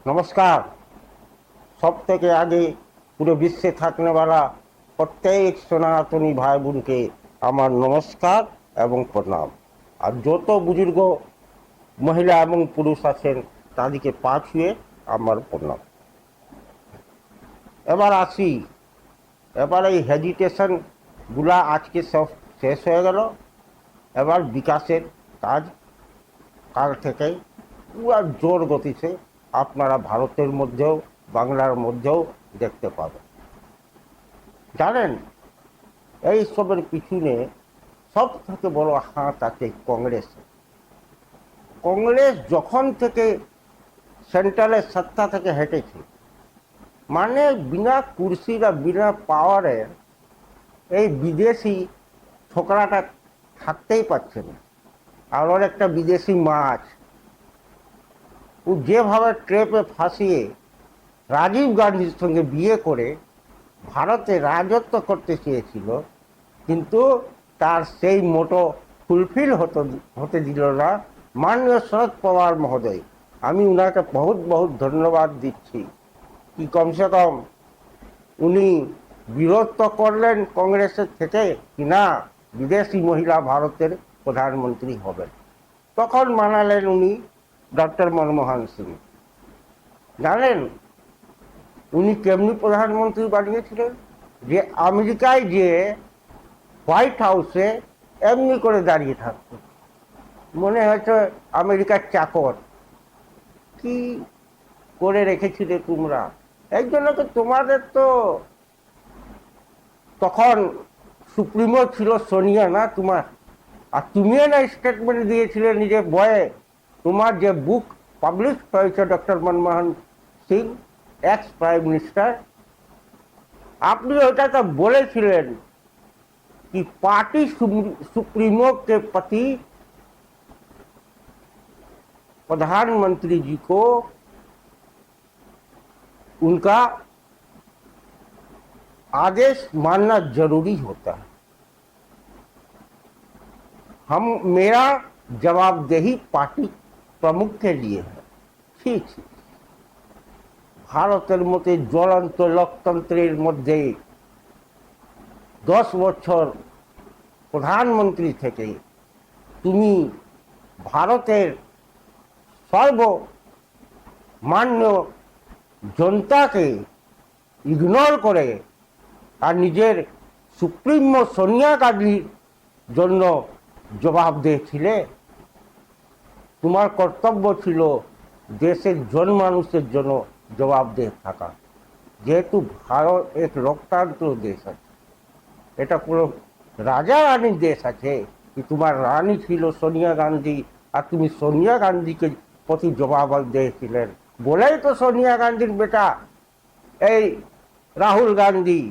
नमस्कार। सब থেকে আগে পুরো বিশ্বে থাকने वाला প্রত্যেক সনাতনী ভাই বোনকে আমার নমস্কার এবং প্রণাম। আর যত বুজুর্গ মহিলা এবং পুরুষ আছেন তাদেরকে পা ছুঁয়ে আমার প্রণাম। এবার আসি, এবার এই হেজিটেশনগুলা আজকে সব শেষ হয়ে গেল। এবার বিকাশের কাজ কাল থেকেই পুরো জোর গতিতে আপনারা ভারতের মধ্যেও বাংলার মধ্যেও দেখতে পাবেন। জানেন, এই সবের পিছনে সব থেকে বড় হাত আছে কংগ্রেস। কংগ্রেস যখন থেকে সেন্ট্রালের সত্তা থেকে হেঁটেছে, মানে বিনা কুর্সির আর বিনা পাওয়ারের এই বিদেশি ছোকরাটা থাকতেই পারছে না। আর ওর একটা বিদেশি মাছ, ও যেভাবে ট্রেপে ফাঁসিয়ে রাজীব গান্ধীর সঙ্গে বিয়ে করে ভারতে রাজত্ব করতে চেয়েছিল, কিন্তু তার সেই মোটো ফুলফিল হতে দিল না মাননীয় শরদ পাওয়ার মহোদয়। আমি উনাকে বহুত বহুত ধন্যবাদ দিচ্ছি কি কমসে কম উনি বিরোধ তো করলেন কংগ্রেসের থেকে কি না বিদেশি মহিলা ভারতের প্রধানমন্ত্রী হবেন। তখন মানালেন উনি ডক্টর মনমোহন সিং। জানেন উনি কেমনি প্রধানমন্ত্রী বানিয়েছিলেন? যে আমেরিকায় যে হোয়াইট হাউসে এমনি করে দাঁড়িয়ে থাকতো, মনে হয়তো আমেরিকার চাকর। কি করে রেখেছিলে তোমরা? এই জন্য তো তোমাদের তো তখন সুপ্রিমো ছিল সোনিয়া না তোমার, আর তুমিও না স্টেটমেন্ট দিয়েছিলে নিজের বয়ে। তোমার যে বুক পাবলিশ হয়েছে doctor Manmohan Singh, ex prime minister, আপনি ওটাতে বলেছিলেন कि पार्टी सुप्रीमो के प्रति प्रधानमंत्री जी को उनका आदेश मानना जरूरी होता है। मेरा जवाबदेही पार्टी प्रमुख के लिए है। ठीक है, ভারতের মতো জ্বলন্ত লোকতন্ত্রের মধ্যে 10 বছর প্রধানমন্ত্রী থেকে তুমি ভারতের সর্বমান্য জনতাকে ইগনোর করে আর নিজের সুপ্রিমো সোনিয়া গান্ধীর জন্য জবাবদেহ ছিলে। তোমার কর্তব্য ছিল দেশের জনমানুষের জন্য জবাবদেহ থাকা। যেহেতু ভারত এক লোকতন্ত্র দেশ আছে, এটা পুরো রাজা রানীর দেশ আছে, কি তোমার রানী ছিল সোনিয়া গান্ধী, আর তুমি সোনিয়া গান্ধীকে প্রতি জবাবদেহ ছিলেন বলেই তো সোনিয়া গান্ধীর বেটা এই রাহুল গান্ধী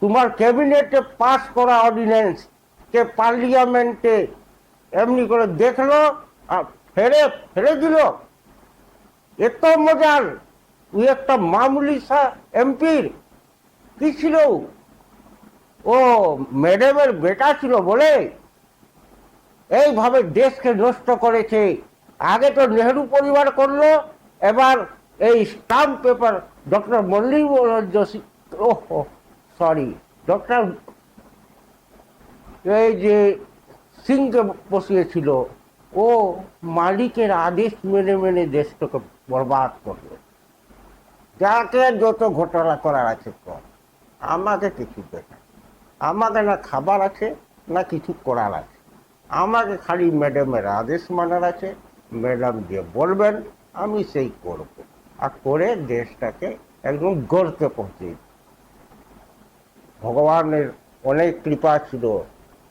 তোমার ক্যাবিনেটে পাস করা অর্ডিন্যান্স কে পার্লিয়ামেন্টে এমনি করে দেখলো আর ফেলে দিল। এত মজার! ওই একটা মামুলি এমপির কি ছিল, ও ম্যাডামের বেটা ছিল বলে এইভাবে দেশকে নষ্ট করেছে। আগে তো নেহরু পরিবার করলো, এবার এই stamp paper doctor Mallick Joshi, ওহো সরি, ডক্টর এই যে সিংকে বসিয়েছিল, ও মালিকের আদেশ মেনে মেনে দেশটাকে বরবাদ করলো। যাকে যত ঘোটালা করার আছে কর, আমাকে কিছু দেখা, আমাকে না খাবার আছে না কিছু করার আছে, আমাকে খালি ম্যাডামের আদেশ মানার আছে। ম্যাডাম যে বলবেন আমি সেই করব, আর করে দেশটাকে একদম গড়তে পৌঁছে। ভগবানের অনেক কৃপা ছিল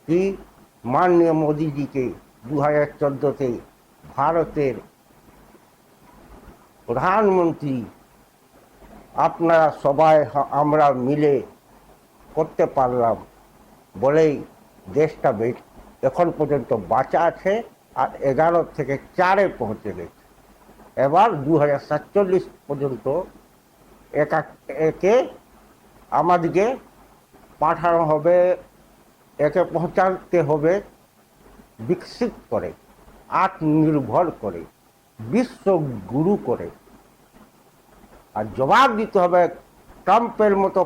কি মাননীয় মোদীজিকে 2014-তে ভারতের প্রধানমন্ত্রী আপনারা সবাই আমরা মিলে করতে পারলাম বলেই দেশটা এখন পর্যন্ত বাঁচা আছে, আর 11 থেকে 4-এ পৌঁছে গেছে। এবার 2047 পর্যন্ত একে আমাদেরকে পাঠানো হবে, একে পৌঁছাতে হবে বিকশিত করে, আত্মনির্ভর করে, বিশ্বগুরু করে। আর জবাব দিতে হবে ট্রাম্পের মতো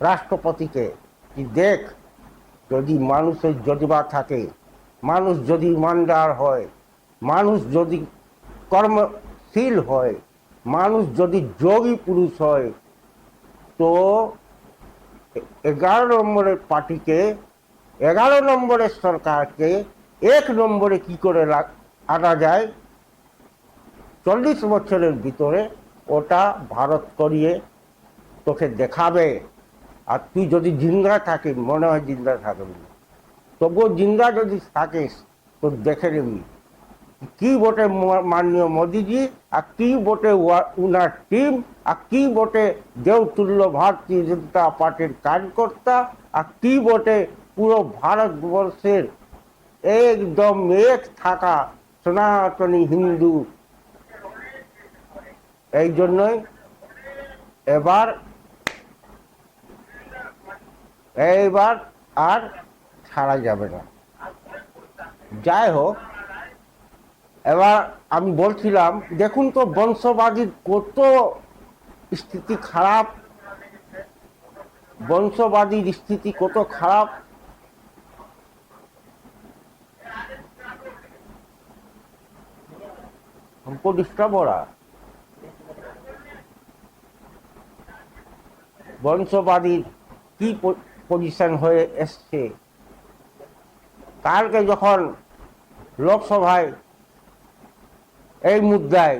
রাষ্ট্রপতিকে, কি দেখ, যদি মানুষের জজবা থাকে, মানুষ যদি ইমানদার হয়, মানুষ যদি কর্মশীল হয়, মানুষ যদি যোগী পুরুষ হয়, তো 11 নম্বরের পার্টিকে, 11 নম্বরের সরকারকে 1 নম্বরে কি করে আনা যায় 40 বছরের ভিতরে, ওটা ভারত করিয়ে তোকে দেখাবে। আর তুই যদি জিন্দা থাকিস, মনে হয় জিন্দা থাকবি, তবুও জিন্দা যদি থাকিস তো দেখে নিবি কি বটে মাননীয় মোদীজি, আর কি বটে উনার টিম, আর কি বটে দেবতুল্য ভারতীয় জনতা পার্টির কার্যকর্তা, আর কি বটে পুরো ভারতবর্ষের একদম এক থাকা সনাতনী হিন্দু। এই জন্যই এইবার আর ছাড়া যাবে না। যাই হোক, এবার আমি বলছিলাম, দেখুন তো বংশবাদীর কত স্থিতি খারাপ, বংশবাদীর স্থিতি কত খারাপ। हमको डिस्टर्ब हो रहा, বংশবাদীর কি পজিশন হয়ে এসছে। কালকে যখন লোকসভায় এই মুদ্রায়,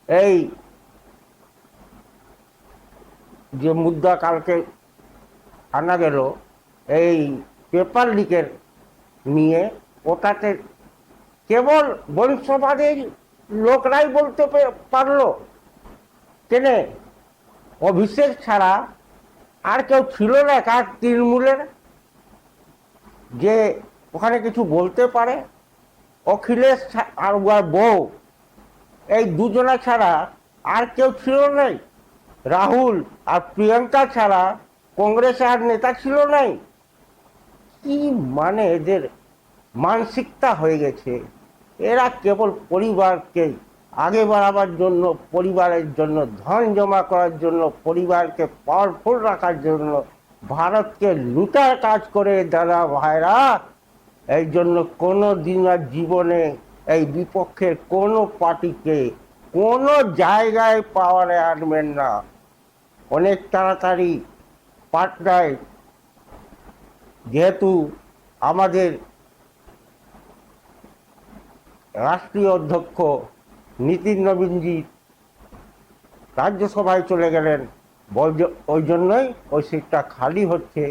এই যে মুদ্রা কালকে আনা গেল এই পেপার লিকের নিয়ে, ওটাতে কেবল বংশবাদীর লোকরাই বলতে পারলো, কেনে অভিষেক ছাড়া আর কেউ ছিল না কার তৃণমূলের যে ওখানে কিছু বলতে পারে। অখিলেশ আর ওর বউ, এই দুজনা ছাড়া আর কেউ ছিল নাই। রাহুল আর প্রিয়াঙ্কা ছাড়া কংগ্রেস আর নেতা ছিল নাই। কি মানে এদের মানসিকতা হয়ে গেছে, এরা কেবল পরিবারকে আগে বাড়াবার জন্য, পরিবারের জন্য ধন জমা করার জন্য, পরিবারকে পাওয়ারফুল রাখার জন্য ভারতকে লুটার কাজ করে দাদা ভাইরা। এই জন্য কোনো দিন আর জীবনে এই বিপক্ষের কোনো পার্টিকে কোনো জায়গায় পাওয়ারে আনবেন না। অনেক তাড়াতাড়ি পাটনায়, যেহেতু আমাদের রাষ্ট্রীয় অধ্যক্ষ নীতিন নবীনজি রাজ্যসভায় চলে গেলেন, ওই জন্যই ওই সিটটা খালি হচ্ছে।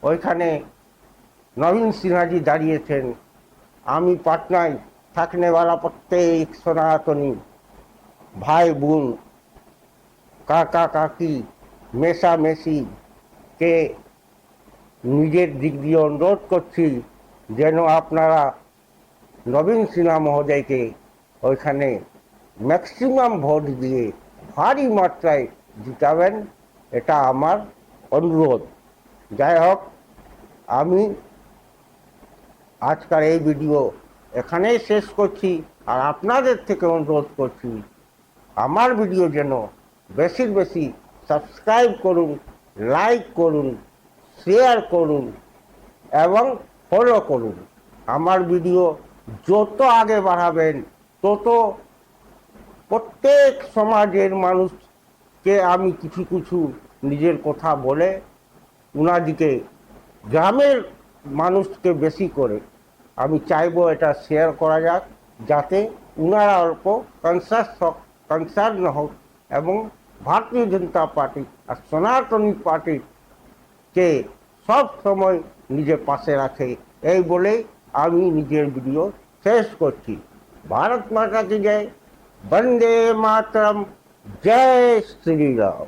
ওইখানে নবীন সিনহাজি দাঁড়িয়েছেন। আমি পাটনায় থাকনেওয়ালা প্রত্যেক সনাতনী ভাই বোন, কাকা কাকি, মেশামেশি কে নিজের দিক দিয়ে অনুরোধ করছি যেন আপনারা নবীন সিনহা মহোদয়কে ওইখানে ম্যাক্সিমাম ভোট দিয়ে ভারী মাত্রায় জিতাবেন, এটা আমার অনুরোধ। যাই হোক, আমি আজকাল এই ভিডিও এখানেই শেষ করছি, আর আপনাদের থেকে অনুরোধ করছি আমার ভিডিও যেন বেশি বেশি সাবস্ক্রাইব করুন, লাইক করুন, শেয়ার করুন এবং ফলো করুন। আমার ভিডিও যত আগে বাড়াবেন তত প্রত্যেক সমাজের মানুষকে আমি কিছু কিছু নিজের কথা বলে উনাদিকে, গ্রামের মানুষকে বেশি করে আমি চাইবো এটা শেয়ার করা যাক, যাতে উনারা অল্প কনসার্ন হোক এবং ভারতীয় জনতা পার্টি আর সনাতনী পার্টিকে সব সময় নিজের পাশে রাখে। এই বলেই আমি নিজের ভিডিও শেষ করছি। ভারত মাতা কি জয়, বন্দে মাতরম, জয় শ্রীরাম।